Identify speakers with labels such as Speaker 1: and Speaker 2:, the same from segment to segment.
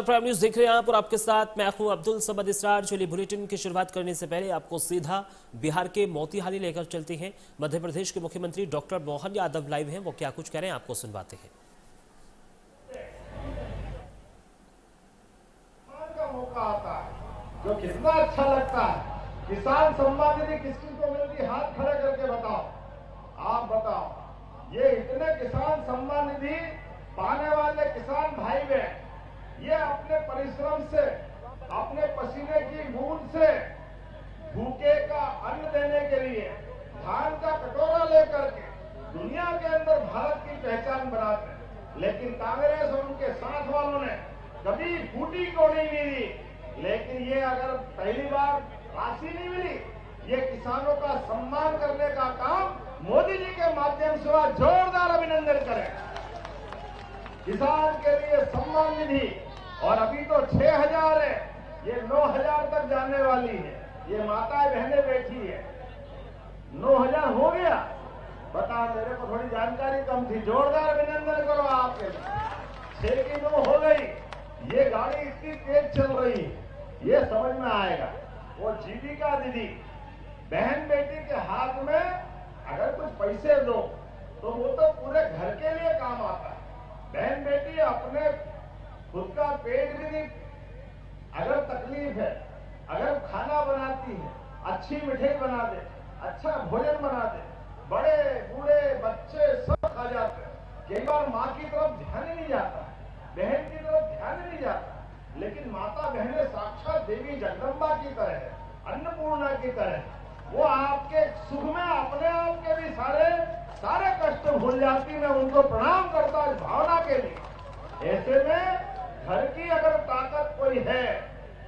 Speaker 1: Prime news देख रहे हैं आप और आपके साथ मैं हूं अब्दुल समद इसरार। चलिए बुलेटिन की शुरुआत करने से पहले आपको सीधा बिहार के मोतिहारी लेकर चलते हैं। मध्य प्रदेश के मुख्यमंत्री डॉक्टर मोहन यादव लाइव हैं, वो क्या कुछ कह रहे हैं आपको सुनवाते हैं।
Speaker 2: का मौका आता है जो कितना अच्छा लगता है। किसान सम्मान निधि किस किस को मिलती है, हाथ खड़े करके बताओ। आप बताओ, ये इतने किसान सम्मान निधि पाने वाले किसान भाई बहन ये अपने परिश्रम से, अपने पसीने की बूंद से भूखे का अन्न देने के लिए धान का कटोरा लेकर के दुनिया के अंदर भारत की पहचान बनाते हैं। लेकिन कांग्रेस और उनके साथ वालों ने कभी फूटी कौड़ी नहीं दी। लेकिन ये अगर पहली बार राशि नहीं मिली, ये किसानों का सम्मान करने का काम मोदी जी के माध्यम से हुआ। जोरदार अभिनंदन करें किसान के लिए सम्मान निधि। और अभी तो 6,000 है, ये 9,000 तक जाने वाली है। ये माताएं बहनें बैठी है, 9,000 हो गया। बता, मेरे को थोड़ी जानकारी कम थी। जोरदार अभिनंदन करो आपके लिए। 6 की 9 हो गई। ये गाड़ी इतनी तेज चल रही है, ये समझ में आएगा। वो जीविका दीदी बहन बेटी के हाथ में अगर कुछ पैसे दो तो वो तो पूरे घर के लिए काम आता है। बहन बेटी अपने खुद का पेट भी नहीं, अगर तकलीफ है, अगर खाना बनाती है, अच्छी मिठाई बना दे, अच्छा भोजन बना दे, बड़े बूढ़े बच्चे सब खा जाते हैं। कई बार माँ की तरफ ध्यान ही नहीं जाता, बहन की तरफ ध्यान ही नहीं जाता। लेकिन माता बहनें साक्षात देवी जगदम्बा की तरह है, अन्नपूर्णा की तरह। वो आपके सुख में अपने आप के भी सारे कष्ट भूल जाती। मैं उनको प्रणाम करता हूं इस भावना के लिए। ऐसे में घर की अगर ताकत कोई है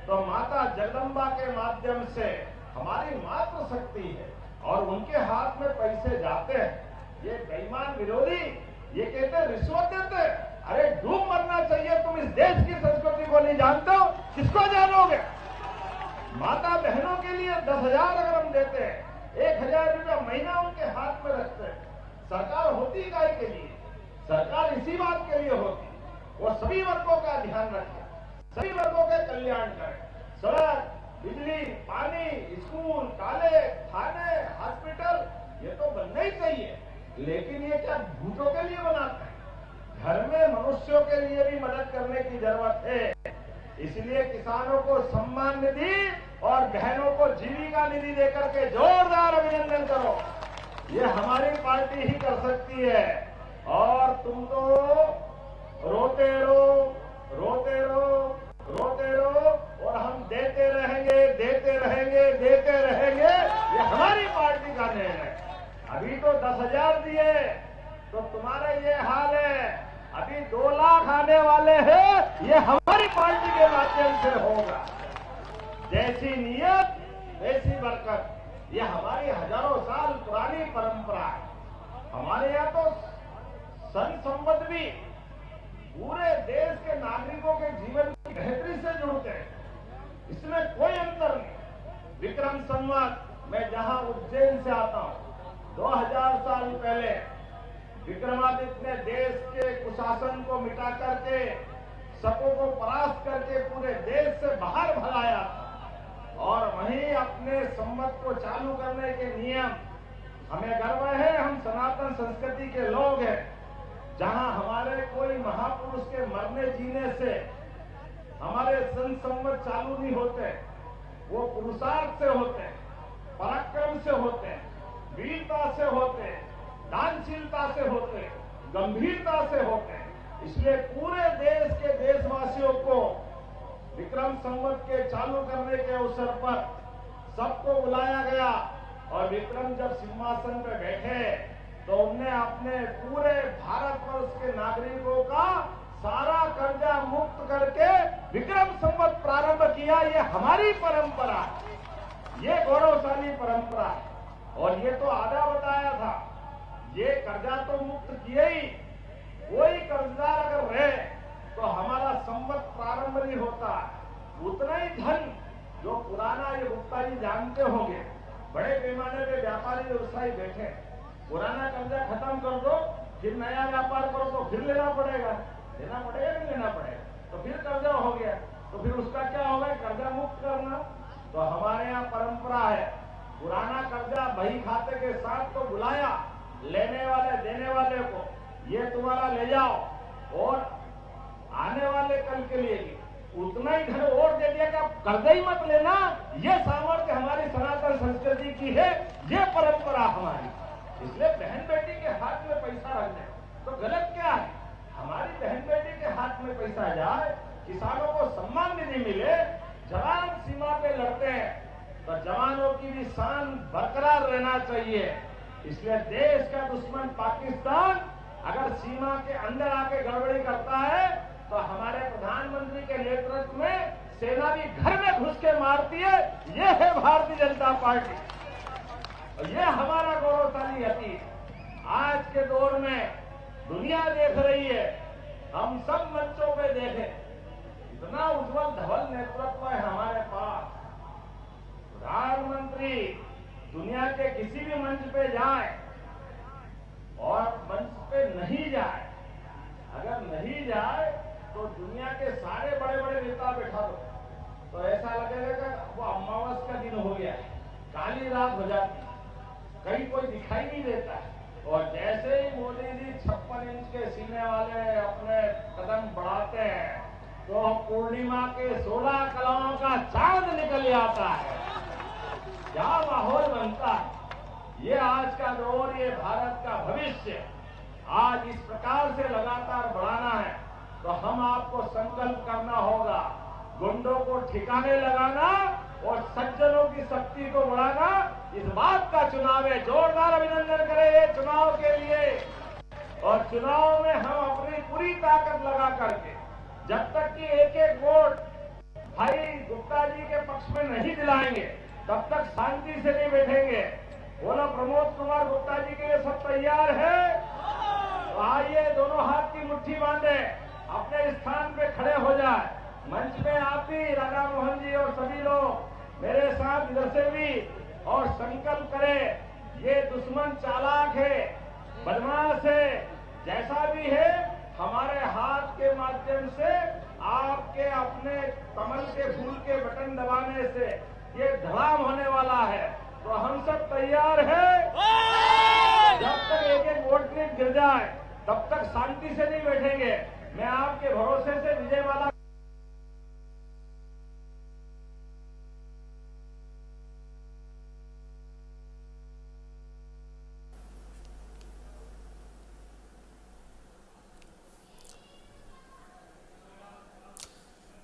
Speaker 2: तो माता जगदम्बा के माध्यम से हमारी मातृ शक्ति है और उनके हाथ में पैसे जाते हैं। ये बेईमान विरोधी ये कहते हैं रिश्वत देते। अरे डूब मरना चाहिए। तुम इस देश की संस्कृति को नहीं जानते हो, किसको जानोगे? माता बहनों के लिए 10,000 अगर हम देते हैं, 1,000 रुपया महीना उनके हाथ में रखते हैं। सरकार होती गाय के लिए, सरकार इसी बात के लिए होती वो सभी वर्गों का ध्यान रखे, सभी वर्गों के कल्याण करे। सड़क, बिजली, पानी, स्कूल, कॉलेज, थाने, हॉस्पिटल ये तो बनना ही चाहिए। लेकिन ये क्या भूतों के लिए बनाते हैं? घर में मनुष्यों के लिए भी मदद करने की जरूरत है। इसलिए किसानों को सम्मान निधि और बहनों को जीविका निधि देकर के जोरदार अभिनंदन करो। ये हमारी पार्टी ही कर सकती है। और तुम तो रोते रहो, रोते रहो, रोते रहो और हम देते रहेंगे, देते रहेंगे, देते रहेंगे। ये हमारी पार्टी का निर्णय है। अभी तो 10,000 दिए तो तुम्हारा ये हाल है। अभी 2 लाख आने वाले हैं, ये हमारी पार्टी के माध्यम से होगा। जैसी नियत वैसी बरकत, ये हमारी हजारों साल पुरानी परंपरा है। हमारे यहाँ तो सन संवत भी पूरे देश के नागरिकों के जीवन की बेहतरी से जुड़ते हैं। इसमें कोई अंतर नहीं। विक्रम संवत मैं जहां उज्जैन से आता हूं, 2000 साल पहले विक्रमादित्य ने देश के कुशासन को मिटा करके, शकों को परास्त करके पूरे देश से बाहर भगाया और वहीं अपने संवत को चालू करने के नियम। हमें गर्व है, हम सनातन संस्कृति के लोग हैं। जहां हमारे कोई महापुरुष के मरने जीने से हमारे सन संवत चालू नहीं होते, वो पुरुषार्थ से होते हैं, पराक्रम से होते हैं, वीरता से होते हैं, दानशीलता से होते हैं, गंभीरता से होते हैं। इसलिए पूरे देश के देशवासियों को विक्रम संवत के चालू करने के अवसर पर सबको बुलाया गया। और विक्रम जब सिंहासन पर बैठे तो उन्हें अपने पूरे भारतवर्ष के नागरिकों का सारा कर्जा मुक्त करके विक्रम संवत प्रारंभ किया। ये हमारी परंपरा, ये गौरवशाली परंपरा है। और ये तो आधा बताया था, ये कर्जा तो मुक्त किए ही। कोई कर्जदार अगर रहे तो हमारा संवत प्रारंभ नहीं होता। उतना ही धन जो पुराना, ये गुप्ता जी जानते होंगे, बड़े पैमाने पे व्यापारी व्यवसायी बैठे, पुराना कर्जा खत्म कर दो, फिर नया व्यापार करो तो फिर लेना पड़ेगा। लेना पड़ेगा नहीं लेना पड़ेगा? तो फिर कर्जा हो गया, तो फिर उसका क्या होगा, कर्जा मुक्त करना। तो हमारे यहाँ परंपरा है, पुराना कर्जा बही खाते के साथ तो बुलाया, लेने वाले देने वाले को, ये तुम्हारा ले जाओ और आने वाले कल के लिए उतना ही धन और दे दिया कि आप कर्जा ही मत लेना। ये सामर्थ्य हमारी सनातन संस्कृति की है, ये परंपरा हमारी। इसलिए बहन बेटी के हाथ में पैसा रख दे तो गलत क्या है। हमारी बहन बेटी के हाथ में पैसा जाए, किसानों को सम्मान निधि मिले, जवान सीमा पे लड़ते हैं तो जवानों की भी शान बरकरार रहना चाहिए। इसलिए देश का दुश्मन पाकिस्तान अगर सीमा के अंदर आके गड़बड़ी करता है तो हमारे प्रधानमंत्री के नेतृत्व में सेना भी घर में घुस के मारती है। ये है भारतीय जनता पार्टी और ये हमारा गौरवशाली अतीत। आज के दौर में दुनिया देख रही है, हम सब मंचों पे देखें, इतना उज्जवल धवल नेतृत्व है हमारे पास। प्रधानमंत्री दुनिया के किसी भी मंच पे जाए और मंच पे नहीं जाए, अगर नहीं जाए तो दुनिया के सारे बड़े बड़े नेता बैठा दो तो ऐसा लगेगा कि वो अमावस का दिन हो गया, काली रात हो जाती, कहीं कोई दिखाई नहीं देता है। और जैसे ही मोदी जी 56 इंच के सीने वाले अपने कदम बढ़ाते हैं तो पूर्णिमा के 16 कलाओं का चांद निकल आता है। क्या माहौल बनता है। ये आज का दौर, ये भारत का भविष्य आज इस प्रकार से लगातार बढ़ाना है तो हम आपको संकल्प करना होगा, गुंडों को ठिकाने लगाना और सज्जनों की शक्ति को बढ़ाना। इस बात का चुनाव है। जोरदार अभिनंदन करें ये चुनाव के लिए। और चुनाव में हम अपनी पूरी ताकत लगा करके जब तक कि एक एक वोट भाई गुप्ता जी के पक्ष में नहीं दिलाएंगे तब तक शांति से नहीं बैठेंगे। बोलो प्रमोद कुमार गुप्ता जी के लिए सब तैयार है? तो आइए दोनों हाथ की मुट्ठी बांधे, अपने स्थान पे खड़े हो जाए। मंच पे आप भी, राधा मोहन जी और सभी लोग मेरे साथ इधर से भी, और संकल्प करें ये दुश्मन चालाक है, बदमाश है, जैसा भी है हमारे हाथ के माध्यम से आपके अपने कमल के फूल के बटन दबाने से ये धड़ाम होने वाला है। तो हम सब तैयार हैं। जब तक एक एक वोट क्लिप गिर जाए तब तक शांति से नहीं बैठेंगे। मैं आपके भरोसे से विजय माला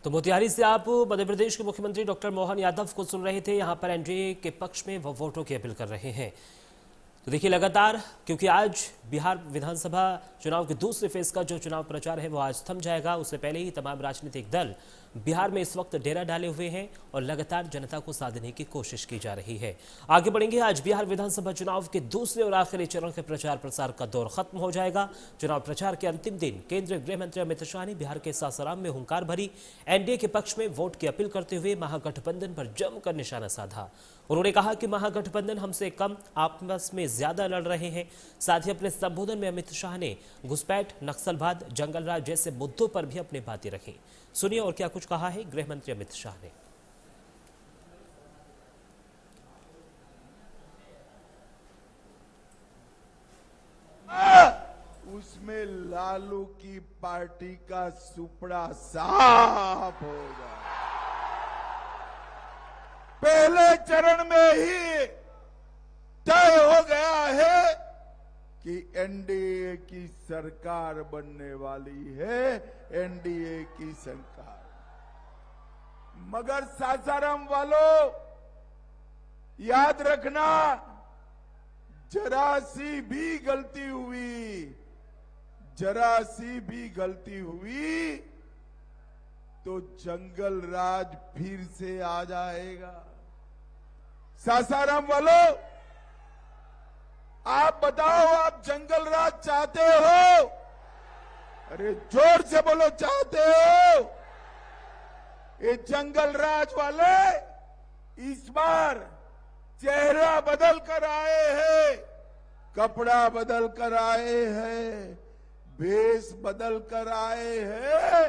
Speaker 1: तो मोतिहारी से आप मध्य प्रदेश के मुख्यमंत्री डॉक्टर मोहन यादव को सुन रहे थे। यहां पर एनडीए के पक्ष में वो वोटों की अपील कर रहे हैं। तो देखिए लगातार, क्योंकि आज बिहार विधानसभा चुनाव के दूसरे फेज का जो चुनाव प्रचार है वो आज थम जाएगा। उससे पहले ही तमाम राजनीतिक दल बिहार में इस वक्त डेरा डाले हुए हैं और लगातार जनता को साधने की कोशिश की जा रही है। आगे बढ़ेंगे। आज बिहार विधानसभा चुनाव के दूसरे और आखिरी चरण के प्रचार प्रसार का दौर खत्म हो जाएगा। चुनाव प्रचार के अंतिम दिन केंद्रीय गृह मंत्री अमित शाह ने बिहार के सासाराम में हुंकार भरी। एनडीए के पक्ष में वोट की अपील करते हुए महागठबंधन पर जमकर निशाना साधा। उन्होंने कहा कि महागठबंधन हमसे कम, आपस में ज्यादा लड़ रहे हैं। साथ ही अपने संबोधन में अमित शाह ने घुसपैठ, नक्सलवाद, जंगलराज जैसे मुद्दों पर भी अपनी बातें रखी। सुनिए और क्या कुछ कहा है गृह मंत्री अमित शाह ने।
Speaker 3: उसमें लालू की पार्टी का सुपड़ा साफ होगा। पहले चरण में ही तय हो गया है कि एनडीए की सरकार बनने वाली है, एनडीए की सरकार। मगर सासाराम वालों याद रखना, जरा सी भी गलती हुई, जरा सी भी गलती हुई तो जंगल राज फिर से आ जाएगा। सासाराम वालों, आप बताओ, आप जंगल राज चाहते हो? अरे जोर से बोलो, चाहते हो? ये जंगल राज वाले इस बार चेहरा बदल कर आए हैं, कपड़ा बदल कर आए हैं, भेष बदल कर आए हैं,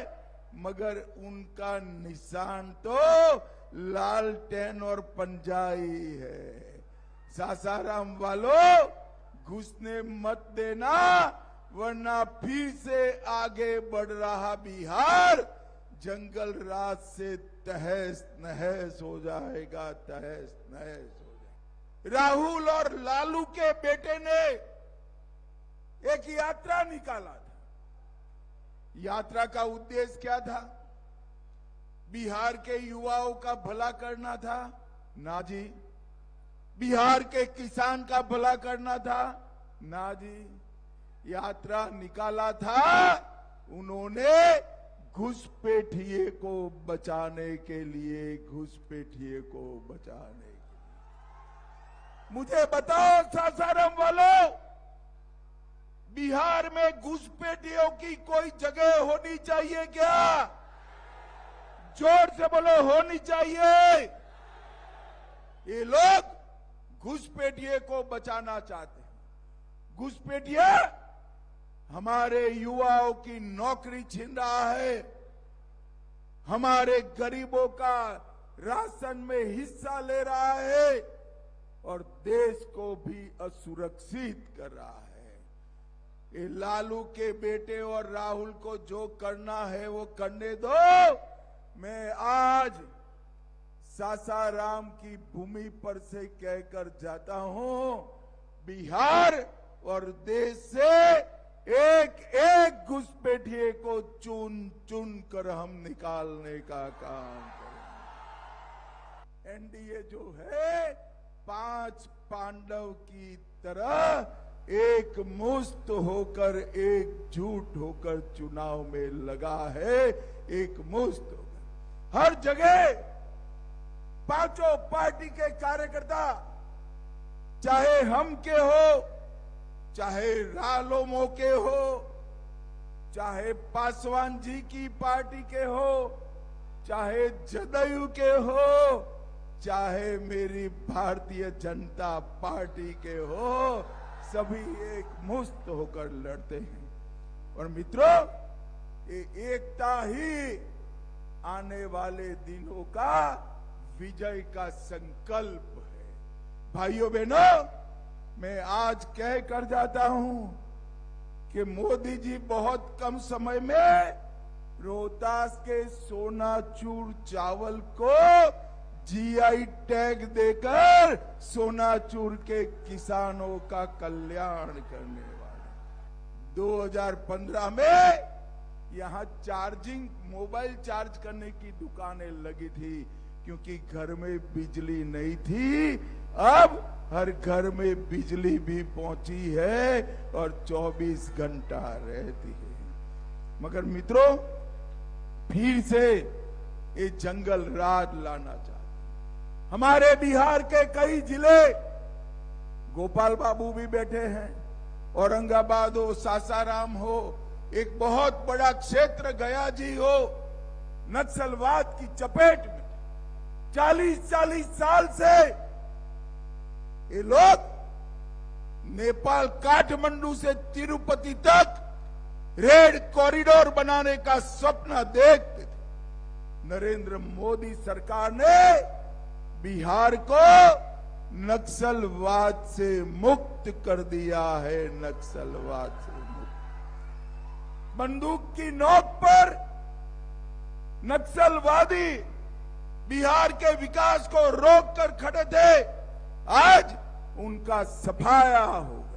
Speaker 3: मगर उनका निशान तो लालटेन और पंजाई है। सासाराम वालों, घुसने मत देना, वरना फिर से आगे बढ़ रहा बिहार जंगल राज से तहस नहस हो जाएगा, तहस नहस हो जाएगा। राहुल और लालू के बेटे ने एक यात्रा निकाला था। यात्रा का उद्देश्य क्या था? बिहार के युवाओं का भला करना था? ना जी। बिहार के किसान का भला करना था? ना जी। यात्रा निकाला था उन्होंने घुसपैठिए को बचाने के लिए, घुसपैठिए को बचाने के लिए। मुझे बताओ सासाराम वालों, बिहार में घुसपैठियों की कोई जगह होनी चाहिए क्या? जोर से बोलो, होनी चाहिए। ये लोग घुसपैठिए को बचाना चाहते हैं। घुसपैठिया हमारे युवाओं की नौकरी छीन रहा है, हमारे गरीबों का राशन में हिस्सा ले रहा है और देश को भी असुरक्षित कर रहा है। ये लालू के बेटे और राहुल को जो करना है वो करने दो। मैं आज सासाराम की भूमि पर से कहकर जाता हूं, बिहार और देश से एक एक घुसपैठिए को चुन चुन कर हम निकालने का काम करेंगे। एनडीए जो है 5 पांडव की तरह एक मुस्त होकर, एकजुट होकर चुनाव में लगा है, एक मुस्त होकर। हर जगह पांचों पार्टी के कार्यकर्ता, चाहे हम के हो, चाहे रालोमो के हो, चाहे पासवान जी की पार्टी के हो, चाहे जदयू के हो, चाहे मेरी भारतीय जनता पार्टी के हो, सभी एक मुस्त होकर लड़ते हैं। और मित्रों, ये एकता ही आने वाले दिनों का विजय का संकल्प है। भाइयों बहनों, मैं आज कह कर जाता हूं कि मोदी जी बहुत कम समय में रोहतास के सोनाचूर चावल को जीआई टैग देकर सोनाचूर के किसानों का कल्याण करने वाले। 2015 में यहां चार्जिंग, मोबाइल चार्ज करने की दुकानें लगी थी, क्योंकि घर में बिजली नहीं थी। अब हर घर में बिजली भी पहुंची है और 24 घंटा रहती है। मगर मित्रों, फिर से ये जंगल राज लाना चाहते। हमारे बिहार के कई जिले, गोपाल बाबू भी बैठे हैं, औरंगाबाद हो, सासाराम हो, एक बहुत बड़ा क्षेत्र गया जी हो, नक्सलवाद की चपेट में 40-40 साल से ये लोग नेपाल काठमांडू से तिरुपति तक रेड कॉरिडोर बनाने का सपना देखते थे। नरेंद्र मोदी सरकार ने बिहार को नक्सलवाद से मुक्त कर दिया है, नक्सलवाद से मुक्त। बंदूक की नोक पर नक्सलवादी बिहार के विकास को रोक कर खड़े थे, आज उनका सफाया हो गया।